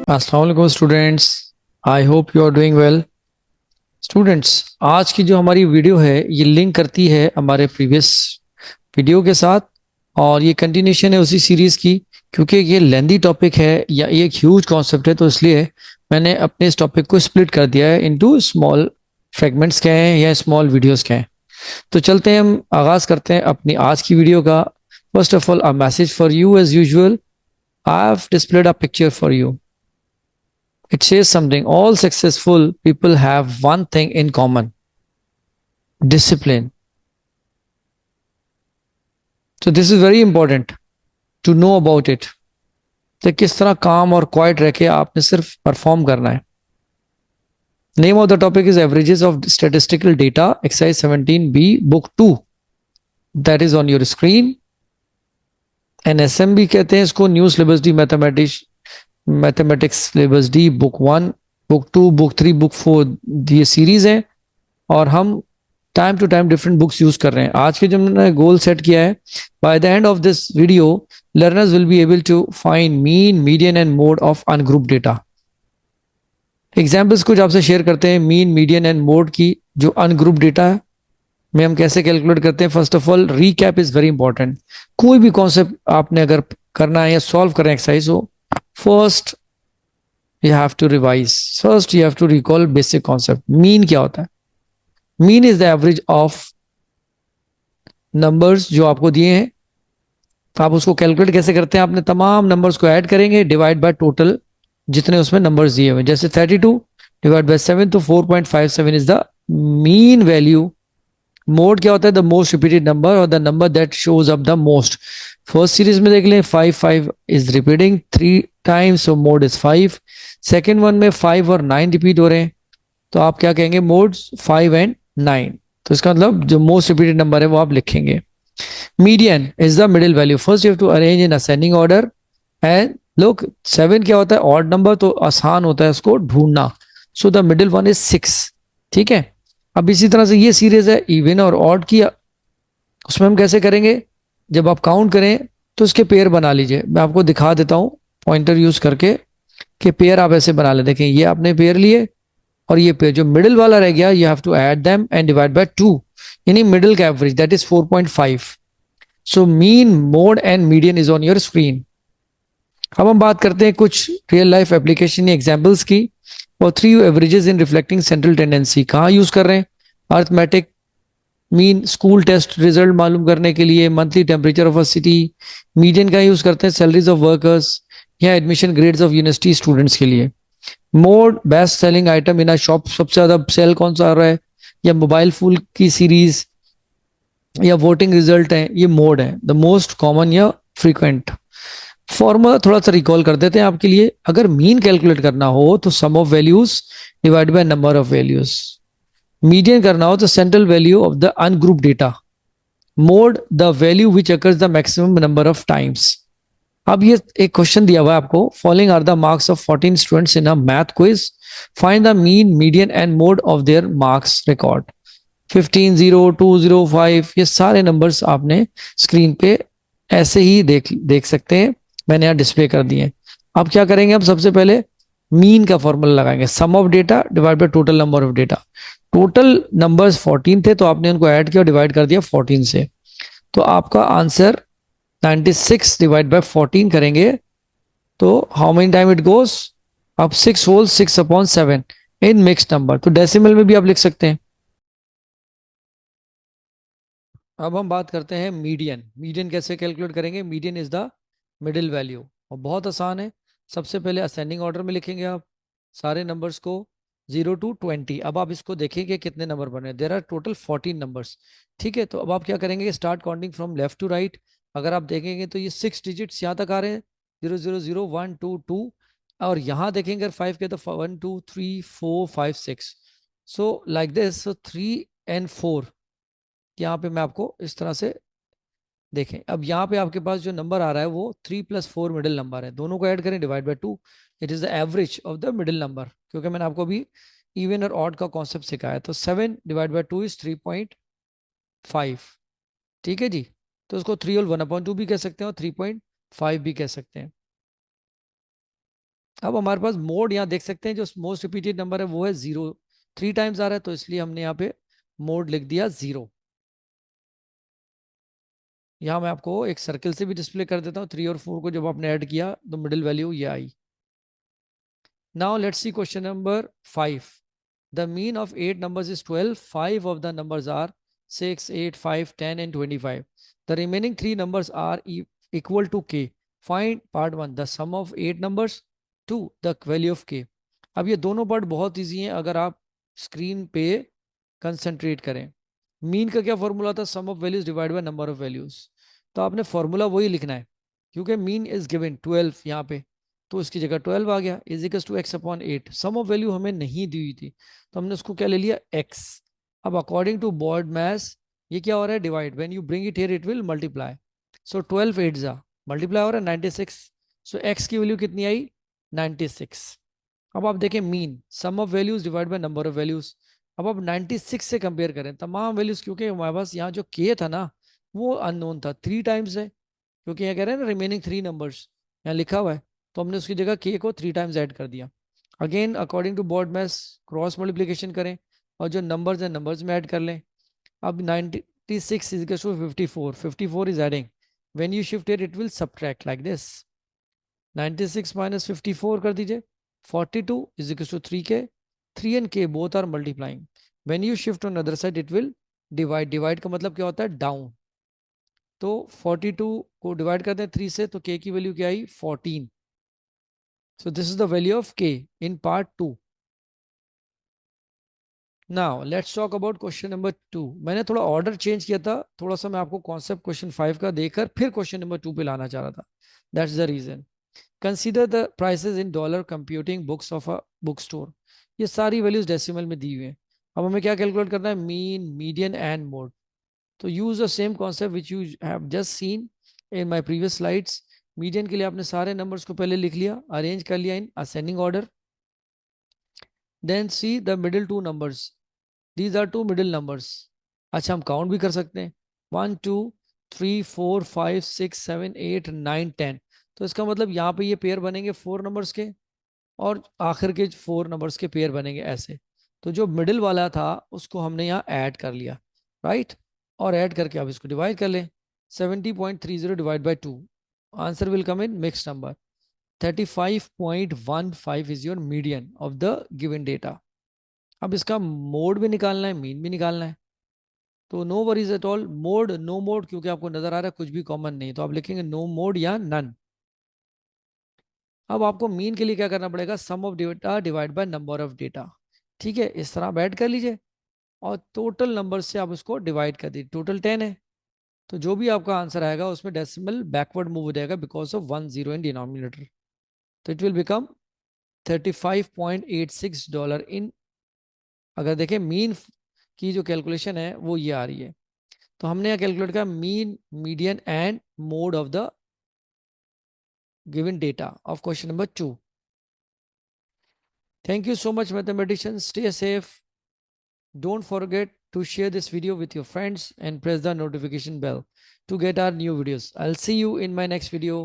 अस्सलाम वालेकुम students. I hope you are doing well. Students, आज की जो हमारी वीडियो है ये लिंक करती है हमारे प्रीवियस वीडियो के साथ, और ये कंटिन्यूशन है उसी सीरीज की। क्योंकि ये लेंदी टॉपिक है या ये एक ह्यूज कॉन्सेप्ट है, तो इसलिए मैंने अपने इस टॉपिक को स्प्लिट कर दिया है इनटू स्मॉल फ्रेगमेंट्स के हैं या स्मॉल वीडियोस के हैं। तो चलते हैं, हम आगाज करते हैं अपनी आज की वीडियो का। First of all, a message for you as usual. I have displayed a picture for you. It says something. All successful people have one thing in common: discipline. So, this is very important to know about it. तो किस तरह काम और quite रह के आपने सिर्फ perform करना है। Name of the topic is averages of statistical data, exercise 17B, book 2, that is on your screen. NSM भी कहते हैं इसको, new syllabus D mathematics, mathematics syllabus D, book 1, book 2, book 3, book 4, ये सीरीज है। और हम time to time different books use कर रहे हैं। आज के जो हमने गोल सेट किया है, by the end of this video learners will be able to find mean, median and mode of ungroup data. Examples कुछ आपसे शेयर करते हैं मीन, मीडियन एंड मोड की। जो अनग्रुप डेटा है में हम कैसे कैलकुलेट करते हैं। First of all, recap is very important. कोई भी कॉन्सेप्ट आपने अगर करना है या सॉल्व कर रहे हैं एक्सरसाइज हो, first you have to revise, first you have to recall basic concept. Mean क्या होता है? Mean is the average of numbers जो आपको दिए हैं। तो आप उसको कैलकुलेट कैसे करते हैं? आपने तमाम नंबर्स को ऐड करेंगे, डिवाइड बाय टोटल जितने उसमें नंबर्स दिए हुए। जैसे 32 डिवाइड बाय 7, तो 4.57 is the mean value. Mode क्या होता है? द मोस्ट रिपीटेड नंबर और the number that shows up the most. First series में देख लें, 5 is repeating 3 times, so mode is 5। Second one में 5 और 9 रिपीट हो रहे हैं, तो आप क्या कहेंगे? Modes 5 and 9। तो इसका मतलब जो मोस्ट रिपीटेड नंबर है वो आप लिखेंगे। Median is the middle value. First you have to arrange in ascending order. And look, 7 क्या होता है? ऑड नंबर, तो आसान होता है उसको ढूंढना। So the middle one is 6। ठीक है। अब इसी तरह से ये सीरीज है इवन और ऑड की। उसमें हम कैसे करेंगे? जब आप काउंट करें तो इसके पेयर बना लीजिए। मैं आपको दिखा देता हूं पॉइंटर यूज करके कि पेयर आप ऐसे बना ले। देखें, ये आपने पेयर लिए और ये पेयर जो मिडिल वाला रह गया, you have to add them and divide by 2, यानी मिडिल का average, that is 4.5। So mean, mode and median is on your screen. अब हम बात करते हैं कुछ रियल लाइफ एप्लीकेशन एग्जांपल्स की। और 3 averages in reflecting central tendency कहाँ यूज कर रहे हैं? Arithmetic mean, school test result मालूम करने के लिए। Monthly temperature of a city. Median का यूज करते हैं सैलरीज ऑफ वर्कर्स या admission grades of university students के लिए। Mode, best selling item in a shop, सबसे ज्यादा सेल कौन सा आ रहा है, या मोबाइल फोन की सीरीज, या वोटिंग रिजल्ट है, ये मोड है। द मोस्ट कॉमन या फ्रीक्वेंट। फॉर्मूला थोड़ा सा रिकॉल कर देते हैं आपके लिए। अगर मीन कैलकुलेट करना हो तो sum of values divide by number of values. Median करना हो तो central value of the ungroup data. Mode, the value which occurs the maximum number of times. अब ये एक क्वेश्चन दिया हुआ है आपको, following are the marks of 14 students in a math quiz, find the mean, median and mode of their marks record. 15, 0, 2, 0, 5, ये सारे numbers आपने स्क्रीन पे ऐसे ही देख सकते हैं। मैंने यहाँ डिस्प्ले कर दिए हैं। अब क्या करेंगे? हम सबसे पहले मीन का फॉर्मूला लगाएंगे, sum of data divide by total number of data. Total numbers 14 थे, तो आपने उनको ऐड किया और डिवाइड कर दिया 14 से। तो आपका आंसर 96 डिवाइड बाय 14 करेंगे तो how many time it goes? अब 6 होल 6/7 इन मिक्स नंबर, तो डेसिमल में भी आप लिख सकते हैं। अब हम बात करते हैं मीडियन। मीडियन कैसे कैलकुलेट करेंगे? Median is the middle value, और बहुत आसान है। सबसे पहले असेंडिंग ऑर्डर में लिखेंगे आप सारे नंबर्स को, 0 to 20। अब आप इसको देखेंगे कितने नंबर बने। There are total 14 numbers. ठीक है, तो अब आप क्या करेंगे? Start counting from left to right. अगर आप देखेंगे तो ये 6 डिजिट्स यहाँ तक आ रहे हैं, 0 0 0 1 2 2। और यहाँ देखेंगे अगर 5 के, तो 1 2 3 4 5 6। So like this, so 3 and 4। यहाँ पे मैं आपको इस तरह से देखें। अब यहाँ पे आपके पास जो नंबर आ रहा है वो 3 + 4 मिडिल नंबर है। दोनों को ऐड करें, divide by 2। It is the average of the middle number, क्योंकि मैंने आपको अभी इवन और ऑड का कॉन्सेप्ट सिखाया। तो 7 डिवाइड बाय 2 इज 3.5। ठीक है जी। तो उसको 3 और 1/2 भी कह सकते हैं और 3.5 भी कह सकते हैं। अब हमारे पास मोड यहाँ देख सकते हैं, जो मोस्ट रिपीटेड नंबर है वो है 0, 3 टाइम्स आ रहा है, तो इसलिए हमने यहाँ पे मोड लिख दिया 0। यहाँ मैं आपको एक सर्कल से भी डिस्प्ले कर देता हूँ, 3 और 4 को जब आपने ऐड किया तो मिडिल वैल्यू ये आई। Now let's see question number 5। The mean of 8 numbers is 12. 5 of the numbers are 6, 8, 5, 10 and 25. The remaining 3 numbers are equal to k. Find part 1 the sum of 8 numbers, 2 the value of k. अब ये दोनों part बहुत easy हैं अगर आप screen पे concentrate करें। Mean का क्या फॉर्मूला था? Sum of values divide by number of values. तो आपने फॉर्मूला वही लिखना है, क्योंकि मीन इज गिवन 12 यहाँ पे, तो इसकी जगह 12 आ गया, is equal to x upon 8। Sum of value हमें नहीं दी हुई थी, तो हमने उसको क्या ले लिया? एक्स। अब अकॉर्डिंग टू बॉड मैथ्स ये क्या हो रहा है? Divide, when you bring it here it will multiply. So 12 8 जा मल्टीप्लाई हो रहा है 96। सो एक्स की वैल्यू कितनी आई? 96। अब आप देखें mean, sum of values divide by number of values. अब आप 96 से कंपेयर करें तमाम वैल्यूज, क्योंकि हमारे पास यहाँ जो के था ना वो अननोन था, 3 टाइम्स है, क्योंकि यहाँ कह रहे हैं ना रिमेनिंग 3 नंबर्स, यहाँ लिखा हुआ है, तो हमने उसकी जगह के को 3 टाइम्स ऐड कर दिया। Again according to board maths cross multiplication करें और जो नंबर्स हैं नंबर्स में ऐड कर लें। अब 96 is equal to 54, 54 is adding, when you shift it it will subtract like this. 96 minus 54 कर दीजिए, 42 is equals to 3k, 3 and k both are multiplying, when you shift on other side it will divide, divide का मतलब क्या होता है? Down. तो 42 को divide करते हैं 3 से, तो k की वैल्यू क्या आई? 14। So this is the value of k in part 2। Now let's talk about question number 2। मैंने थोड़ा ऑर्डर चेंज किया था, थोड़ा सा मैं आपको कॉन्सेप्ट क्वेश्चन 5 का देकर फिर क्वेश्चन नंबर 2 पे लाना चाह रहा था, that's the reason. Consider the prices in dollar computing books of a book store. ये सारी वैल्यूज डेसिमल में दी हुई हैं। अब हमें क्या कैलकुलेट करना है? Mean, median and mode. तो use the same concept which you have just seen in my previous slides. Median के लिए आपने सारे नंबर्स को पहले लिख लिया, अरेंज कर लिया in ascending order. Then see the middle 2 numbers, these are 2 middle numbers. अच्छा, हम काउंट भी कर सकते हैं, 1 2 3 4 5 6 7 8 9 10। तो इसका मतलब यहाँ पे ये पेयर बनेंगे 4 नंबर्स के, और आखिर के 4 नंबर्स के पेयर बनेंगे ऐसे। तो जो मिडिल वाला था उसको हमने यहाँ ऐड कर लिया, राइट। और ऐड करके अब इसको डिवाइड कर लें, 70.30 divide by 2, answer will come in mix number. 35.15 is your median of the given data. अब इसका मोड भी निकालना है, मीन भी निकालना है, तो no worries at all. Mode, no mode, क्योंकि आपको नजर आ रहा है कुछ भी कॉमन नहीं, तो आप लिखेंगे नो मोड या नन। अब आपको मीन के लिए क्या करना पड़ेगा? Sum of data divide by number of data. ठीक है, इस तरह आप ऐड कर लीजिए और टोटल नंबर से आप उसको डिवाइड कर दीजिए। टोटल 10 है, तो जो भी आपका आंसर आएगा उसमें डेसिमल बैकवर्ड मूव हो जाएगा बिकॉज ऑफ 1 0 इन डिनोमिनेटर। तो इट विल बिकम $35.86 इन। अगर देखें मीन की जो कैलकुलेशन है वो ये आ रही है, तो हमने यहाँ कैलकुलेट किया mean, median and mode of the given data of question number 2। Thank you so much mathematicians, stay safe, don't forget to share this video with your friends and press the notification bell to get our new videos. I'll see you in my next video.